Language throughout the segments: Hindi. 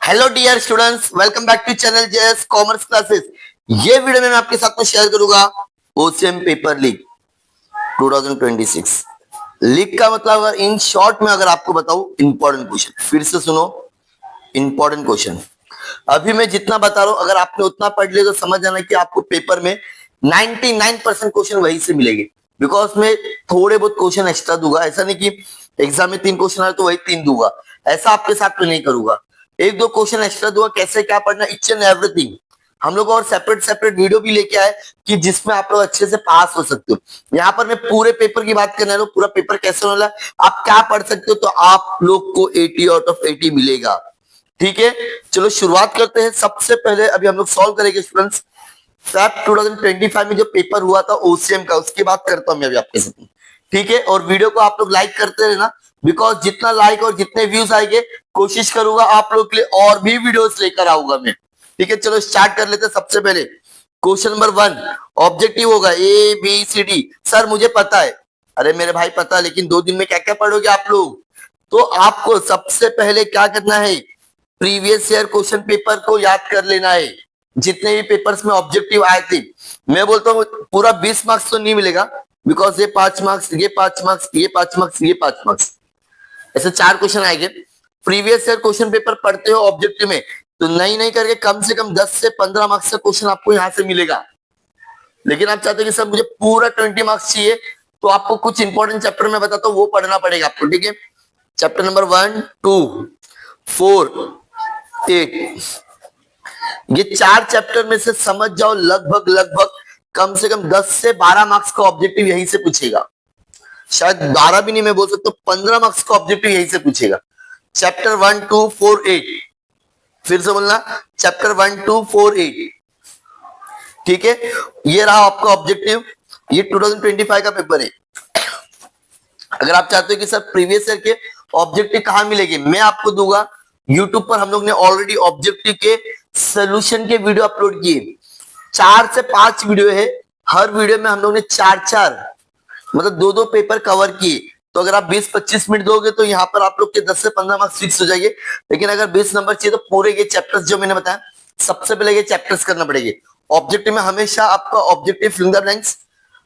Hello dear students, welcome back to channel JS commerce classes. ये वीडियो में मैं आपके साथ में शेयर करूंगा ओसीएम पेपर लीक 2026। लीक का मतलब अगर इन शॉर्ट में अगर आपको बताऊं, इंपॉर्टेंट क्वेश्चन, फिर से सुनो, इंपॉर्टेंट क्वेश्चन। अभी मैं जितना बता रहा हूं अगर आपने उतना पढ़ लिया तो समझ जाना कि आपको पेपर में 99% क्वेश्चन वहीं से मिलेंगे। बिकॉज मैं थोड़े बहुत क्वेश्चन एक्स्ट्रा दूंगा, ऐसा नहीं कि एग्जाम में 3 क्वेश्चन आए तो वही 3 दूंगा, ऐसा आपके साथ में नहीं करूंगा। 1-2 क्वेश्चन एक्स्ट्रा दूंगा, कैसे क्या पढ़ना, इच एंड एवरीथिंग। हम लोग और सेपरेट सेपरेट वीडियो भी लेके आए कि जिसमें आप लोग अच्छे से पास हो सकते हो। यहाँ पर मैं पूरे पेपर की बात करने वाला हूं, पूरा पेपर कैसे होने वाला है, आप क्या पढ़ सकते हो, तो आप लोग को 80 आउट ऑफ 80 मिलेगा। ठीक है, चलो शुरुआत करते हैं। सबसे पहले अभी हम लोग सॉल्व करेंगे स्टूडेंट्स फैब 2025 में जो पेपर हुआ था ओसीएम का, उसकी बात करता हूं मैं अभी आपके साथ। ठीक है, और वीडियो को आप लोग लाइक करते रहना, बिकॉज जितना लाइक और जितने व्यूज आएंगे कोशिश करूंगा आप लोग के लिए और भी वीडियोस लेकर आऊंगा मैं। ठीक है, चलो स्टार्ट कर लेते हैं। सबसे पहले क्वेश्चन नंबर 1 ऑब्जेक्टिव होगा A B C D. Sir मुझे पता है, अरे मेरे भाई पता है, लेकिन 2 दिन में क्या क्या पढ़ोगे आप लोग। तो आपको सबसे पहले क्या करना है, प्रीवियस ईयर क्वेश्चन पेपर को याद कर लेना है। जितने भी पेपर्स में ऑब्जेक्टिव आए थे, मैं बोलता हूँ पूरा 20 मार्क्स तो नहीं मिलेगा, बिकॉज ये 5 मार्क्स, ये 5 मार्क्स, ये 5 मार्क्स, ये 5 मार्क्स, ऐसे 4 क्वेश्चन आएंगे। प्रीवियस ईयर क्वेश्चन पेपर पढ़ते हो ऑब्जेक्टिव में तो नहीं करके कम से कम 10 से 15 मार्क्स का क्वेश्चन आपको यहाँ से मिलेगा। लेकिन आप चाहते हो कि सर मुझे पूरा 20 मार्क्स चाहिए, तो आपको कुछ इंपॉर्टेंट चैप्टर में बताता हूँ, वो पढ़ना पड़ेगा आपको। ठीक है, चैप्टर नंबर 1, 2, 4, 8, ये 4 चैप्टर में से समझ जाओ लगभग लगभग कम से कम 10 से 12 मार्क्स का ऑब्जेक्टिव यहीं से पूछेगा। शायद 12 भी नहीं, मैं बोल सकता हूँ 15 मार्क्स का ऑब्जेक्टिव यहीं से पूछेगा। चैप्टर 1, 2, 4, 8, फिर से बोलना, चैप्टर 1, 2, 4, 8। ठीक है, ये रहा आपका ऑब्जेक्टिव। ये 2025 का पेपर है। अगर आप चाहते हो कि सर प्रीवियस ईयर के ऑब्जेक्टिव कहां मिलेंगे, मैं आपको दूंगा। यूट्यूब पर हम लोग ने ऑलरेडी ऑब्जेक्टिव के सोल्यूशन के वीडियो अपलोड किए, 4 से 5 वीडियो है। हर वीडियो में हम लोग ने 4 मतलब 2 पेपर कवर किए। तो अगर आप 20-25 मिनट दोगे तो यहाँ पर आप लोग के 10 से 15 मार्क्स फिक्स हो जाएंगे। लेकिन अगर 20 नंबर चाहिए तो पूरे ये चैप्टर्स जो मैंने बताया, सबसे पहले ये चैप्टर्स करना पड़ेंगे। ऑब्जेक्टिव में हमेशा आपका objective fill in the blanks,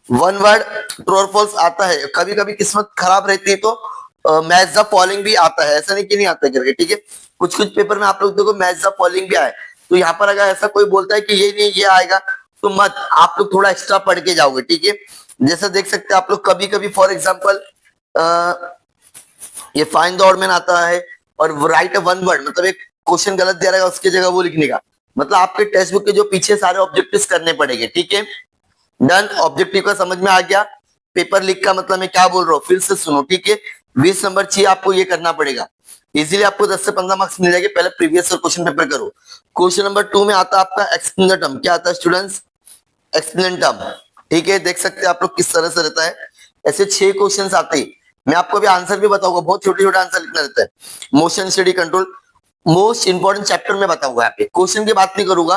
one word, true और फॉल्स आता है। कभी कभी किस्मत खराब रहती है तो मैच द फॉलोइंग भी आता है, ऐसा नहीं कि नहीं आता है करके। ठीक है, कुछ कुछ पेपर में आप लोग देखो मैच द फॉलोइंग भी आए। तो यहाँ पर अगर ऐसा कोई बोलता है कि ये नहीं ये आएगा तो मत, आप लोग थोड़ा एक्स्ट्रा पढ़ के जाओगे। ठीक है, जैसा देख सकते हैं आप लोग कभी कभी फॉर एग्जाम्पल ये फाइंड द ऑड मैन आता है और राइट अ वन वर्ड, मतलब एक क्वेश्चन गलत दिया रहेगा उसकी जगह वो लिखने का। मतलब आपके टेक्स्ट बुक के जो पीछे सारे ऑब्जेक्टिव्स करने पड़ेंगे। ठीक है, डन। ऑब्जेक्टिव का समझ में आ गया। पेपर लीक का मतलब मैं क्या बोल रहा हूँ फिर से सुनो। ठीक है, 20 नंबर चाहिए आपको, ये करना पड़ेगा। इजीली आपको 10 से 15 मार्क्स मिल जाएंगे। पहले प्रीवियस ईयर क्वेश्चन पेपर करो। क्वेश्चन नंबर 2 में आता है आपका एक्सप्लेन द टर्म। क्या आता है स्टूडेंट्स, एक्सप्लेन टर्म। ठीक है, देख सकते हैं आप लोग किस तरह से रहता है। ऐसे 6 क्वेश्चंस आते हैं। मैं आपको अभी आंसर भी बताऊंगा, बहुत छोटे छोटे आंसर लिखना रहता है। Motion study control, most important chapter में बताऊंगा। यहाँ पे क्वेश्चन की बात नहीं करूंगा,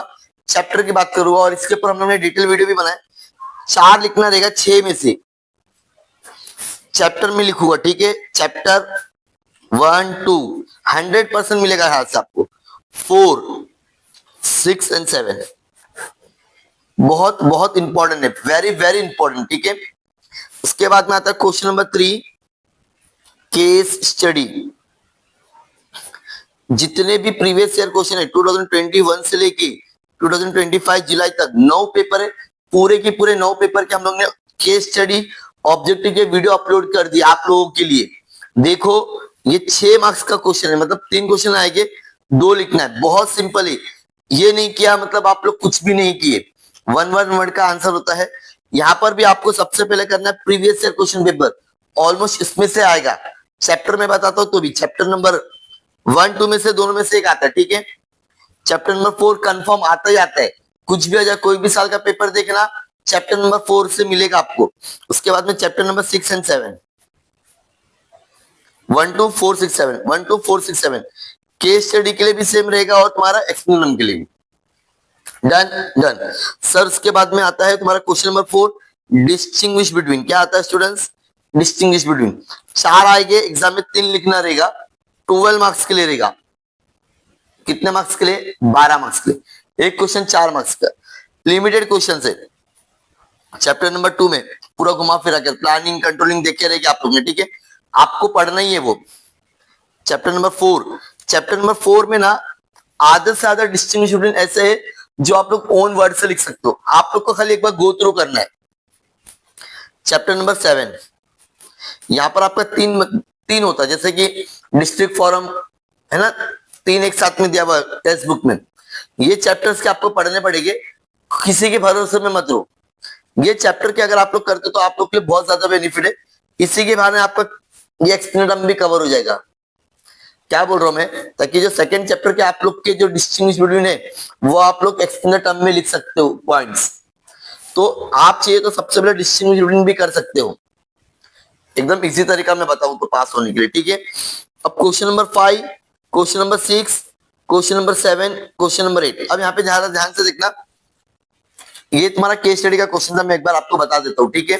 चैप्टर की बात करूंगा। और इसके ऊपर हम लोगों ने डिटेल वीडियो भी बनाया। 4 लिखना रहेगा 6 में से, चैप्टर में लिखूंगा। ठीक है, चैप्टर 1, 2 100% मिलेगा यहाँ से आपको। 4, 6 एंड 7 बहुत बहुत इंपॉर्टेंट है, वेरी वेरी इंपॉर्टेंट। ठीक है, उसके बाद में आता है क्वेश्चन नंबर 3 केस स्टडी। जितने भी प्रीवियस ईयर क्वेश्चन है 2021 से लेके 2025 जुलाई तक 9 पेपर है। पूरे के पूरे 9 पेपर के हम लोग ने केस स्टडी ऑब्जेक्टिव के वीडियो अपलोड कर दिए आप लोगों के लिए। देखो ये 6 मार्क्स का क्वेश्चन है, मतलब 3 क्वेश्चन आएंगे, 2 लिखना है। बहुत सिंपल है, ये नहीं किया मतलब आप लोग कुछ भी नहीं किए। वन वर्ड का आंसर होता है। यहाँ पर भी आपको सबसे पहले करना है previous year question paper, almost इसमें से आएगा। चैप्टर में बताता हूँ तो भी चैप्टर नंबर 1, 2 में से दोनों में से एक आता है। ठीक है, चैप्टर नंबर 4 कंफर्म आता ही आता है, कुछ भी आ जाए, कोई भी साल का पेपर देखना चैप्टर नंबर 4 से मिलेगा आपको। उसके बाद में chapter number 6 and 7, 1, 2, 4, 6, 7, 1, 2, 4, 6, 7 case study के लिए भी सेम रहेगा और तुम्हारा एक्सप्लेन के लिए भी। Done done sir. उसके बाद में आता है तुम्हारा क्वेश्चन नंबर 4 डिस्टिंग्विश बिटवीन। क्या आता है स्टूडेंट्स, डिस्टिंग्विश बिटवीन। 4 आएंगे, एग्जाम में 3 लिखना रहेगा, 12 मार्क्स के लिए रहेगा। कितने मार्क्स के लिए? 12 मार्क्स के लिए। एक क्वेश्चन 4 मार्क्स का, लिमिटेड क्वेश्चन है। चैप्टर नंबर 2 में पूरा घुमा फिरा कर प्लानिंग कंट्रोलिंग देखे रहेगी आप लोग ने, ठीक है, आपको पढ़ना ही है वो। चैप्टर नंबर 4, चैप्टर नंबर 4 में ना आधे से ज्यादा डिस्टिंग्विश ऐसे है जो आप लोग ओन वर्ड से लिख सकते हो, आप लोग को खाली एक बार गो थ्रू करना है। चैप्टर नंबर 7, यहाँ पर आपका तीन होता है, जैसे कि डिस्ट्रिक्ट फॉरम है ना, 3 एक साथ में दिया हुआ टेक्स्ट बुक में। ये चैप्टर्स के आपको पढ़ने पड़ेंगे, किसी के भरोसे में मत रहो। ये चैप्टर के अगर आप लोग करते हो तो आप लोग के लिए बहुत ज्यादा बेनिफिट है, इसी के बहाने आपका ये एक्सटेंडेड टर्म भी कवर हो जाएगा। क्या बोल रहा हूं मैं, ताकि जो सेकंड चैप्टर के आप लोग के जो डिस्टिंग्विश बिटवीन है वो आप लोग एक्सटेंडेड टर्म में लिख सकते हो पॉइंट्स। तो आप चाहिए तो सबसे पहले डिस्टिंग्विश बिटवीन भी कर सकते हो, एकदम इजी तरीका मैं बताऊं तो पास होने के लिए, ठीक है। अब question number 5, question number 6, question number 7, question number 8। अब यहाँ पे ज्यादा ध्यान से देखना, ये तुम्हारा केस स्टडी का क्वेश्चन था, मैं एक बार आपको बता देता हूं, ठीक है।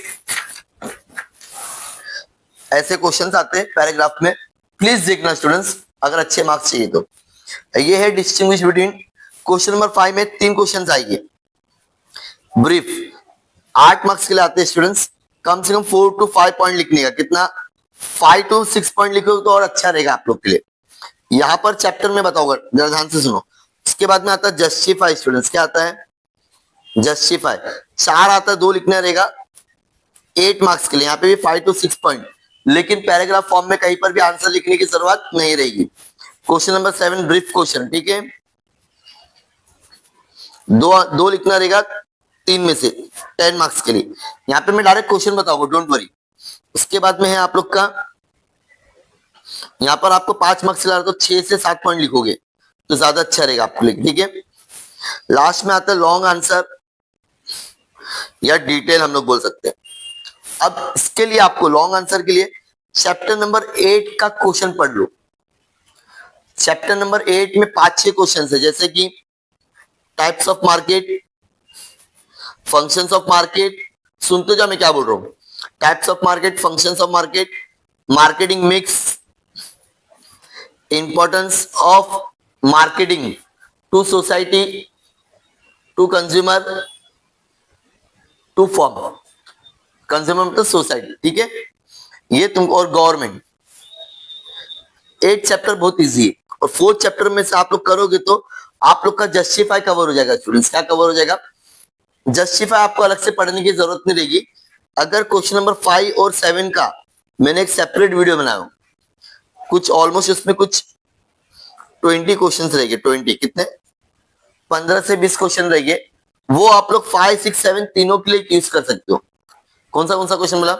ऐसे क्वेश्चंस आते हैं पैराग्राफ में, प्लीज देखना स्टूडेंट्स अगर अच्छे मार्क्स चाहिए तो। ये है डिस्टिंग्विश बिटवीन। क्वेश्चन नंबर 5 में 3 क्वेश्चंस आएंगे, ब्रीफ 8 मार्क्स के लिए आते हैं स्टूडेंट्स। कम से कम 4 to 5 पॉइंट लिखने का, कितना 5 to 6 पॉइंट लिखो तो और अच्छा रहेगा आप लोग के लिए। यहाँ पर चैप्टर में बताऊंगा, जरा ध्यान से सुनो। इसके बाद में आता है जस्टिफाई स्टूडेंट्स, क्या आता है? जस्टिफाई 4 आता है, 2 लिखना रहेगा 8 मार्क्स के लिए। यहाँ पे भी 5 to 6 पॉइंट, लेकिन पैराग्राफ फॉर्म में कहीं पर भी आंसर लिखने की जरूरत नहीं रहेगी। क्वेश्चन नंबर 7 ब्रीफ क्वेश्चन, ठीक है, दो लिखना रहेगा 3 में से 10 मार्क्स के लिए। यहाँ पे मैं डायरेक्ट क्वेश्चन बताऊंगा, डोंट वरी। उसके बाद में है आप लोग का, यहाँ पर आपको 5 मार्क्स ला रहा तो 6 से 7 पॉइंट लिखोगे तो ज्यादा अच्छा रहेगा आपको लिख, ठीक है। लास्ट में आता है लॉन्ग आंसर या डिटेल हम लोग बोल सकते हैं। अब इसके लिए आपको लॉन्ग आंसर के लिए चैप्टर नंबर 8 का क्वेश्चन पढ़ लो। चैप्टर नंबर 8 में 5-6 क्वेश्चन है, जैसे कि types of market, functions of market, सुनते जाओ मैं क्या बोल रहा हूं, types of market, functions of market, marketing mix, importance of marketing to society, to consumer, to form, consumer मतलब सोसाइटी, ठीक है, ये तुमको, और गवर्नमेंट। 8 चैप्टर बहुत इजी है, और 4th चैप्टर में से आप लोग करोगे तो आप लोग का जस्टिफाई कवर हो जाएगा स्टूडेंट्स। क्या कवर हो जाएगा? जस्टिफाई आपको अलग से पढ़ने की जरूरत नहीं रहेगी। अगर क्वेश्चन नंबर 5 और 7 का मैंने एक सेपरेट वीडियो बनाया, कुछ ऑलमोस्ट उसमें कुछ 20 क्वेश्चन रहेंगे, 20 कितने 15 से 20 क्वेश्चन रहेंगे, वो आप लोग 5, 6, 7 तीनों के लिए यूज कर सकते हो। कौन सा क्वेश्चन बोला?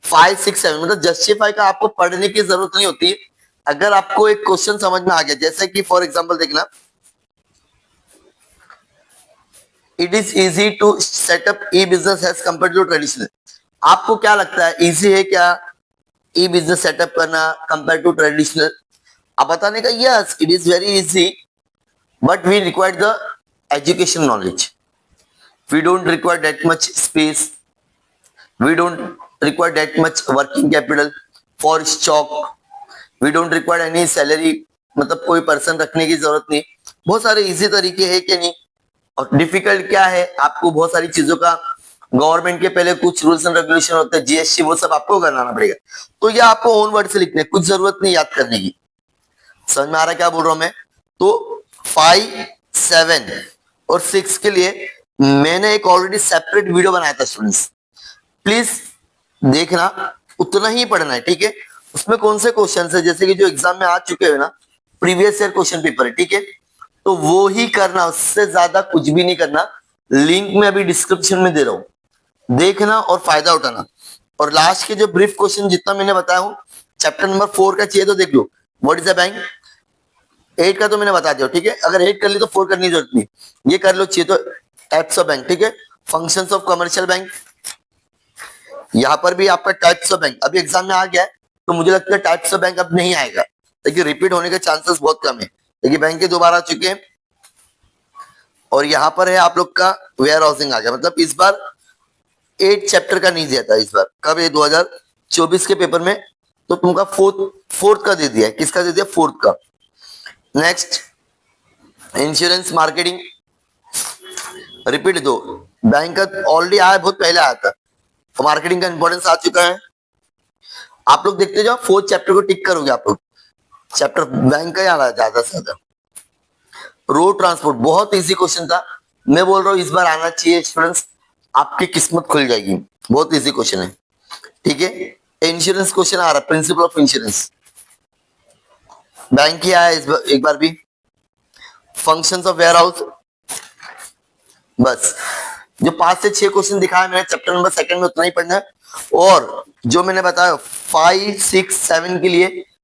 5, 6, 7, मतलब जस्टिफाई का आपको पढ़ने की जरूरत नहीं होती। अगर आपको एक क्वेश्चन समझ में आ गया, जैसे कि फॉर एग्जांपल देखना, it is easy to set up e business as compare to traditional. आपको क्या लगता है, इजी है क्या ई बिजनेस सेटअप करना कंपेयर टू ट्रेडिशनल? आप बताने का yes it is very easy, but we require the education knowledge, we don't require that much space, we don't require that much working capital for stock, we don't require any salary, मतलब कोई पर्सन रखने की जरूरत नहीं। बहुत सारे इजी तरीके हैं कि नहीं, और डिफिकल्ट क्या है, आपको बहुत सारी चीजों का गवर्नमेंट के पहले कुछ रूल्स एंड रेगुलेशन होते हैं, जीएसटी, वो सब आपको करना पड़ेगा। तो ये आपको ओन वर्ड से लिखने, कुछ जरूरत नहीं याद करने की। समझ में आ रहा है क्या बोल रहा हूं मैं? तो 5, 7 और 6 के लिए मैंने एक ऑलरेडी सेपरेट वीडियो बनाया था स्टूडेंट्स, प्लीज देखना, उतना ही पढ़ना है, ठीक है। उसमें कौन से क्वेश्चन है, जैसे कि जो एग्जाम में आ चुके हैं ना, प्रीवियस ईयर क्वेश्चन पेपर है, ठीक है, तो वो ही करना, उससे ज्यादा कुछ भी नहीं करना। लिंक में अभी डिस्क्रिप्शन में दे रहा हूं, देखना और फायदा उठाना। और लास्ट के जो ब्रीफ क्वेश्चन जितना मैंने बताया हूं, चैप्टर नंबर 4 का चाहिए तो देख लो, व्हाट इज अ बैंक। 8 का तो मैंने बता दिया, ठीक है, अगर 8 कर ली तो 4 करने की जरूरत नहीं, ये कर लो चाहिए तो। टाइप्स ऑफ बैंक, ठीक है, फंक्शंस ऑफ कमर्शियल बैंक, यहाँ पर भी आपका टाइप्स ऑफ बैंक अभी एग्जाम में आ गया है, तो मुझे लगता है टाइप्स ऑफ बैंक अब नहीं आएगा, देखिए रिपीट होने के चांसेस बहुत कम है। देखिए बैंक के दोबारा आ चुके हैं, और यहाँ पर है आप लोग का वेयर हाउसिंग आ गया, मतलब इस बार 8 चैप्टर का नहीं दिया था, इस बार कब, ये 2024 के पेपर में, तो तुमका फोर्थ का दे दिया है। किसका दे दिया? 4th का। नेक्स्ट इंश्योरेंस मार्केटिंग, रिपीट दो। बैंक का ऑलरेडी आया, बहुत पहले आया था, मार्केटिंग का इंपॉर्टेंस आ चुका है। आप लोग देखते जाओ, 4th चैप्टर को टिक करोगे आप लोग, चैप्टर बैंक का ही आ रहा है ज्यादा से ज्यादा। रोड ट्रांसपोर्ट बहुत इजी क्वेश्चन था, मैं बोल रहा हूँ इस बार आना चाहिए स्टूडेंट्स, आपकी किस्मत खुल जाएगी, बहुत इजी क्वेश्चन है। ठीक है, इंश्योरेंस क्वेश्चन आ रहा है, प्रिंसिपल ऑफ इंश्योरेंस, बैंक ही आया इस बार, एक बार भी। फंक्शंस ऑफ वेयर हाउस, बस जो 5 से 6 क्वेश्चन दिखाया मैंने चैप्टर नंबर 2 में उतना ही पढ़ना है, और जो मैंने बताया 5, 6, 7 के लिए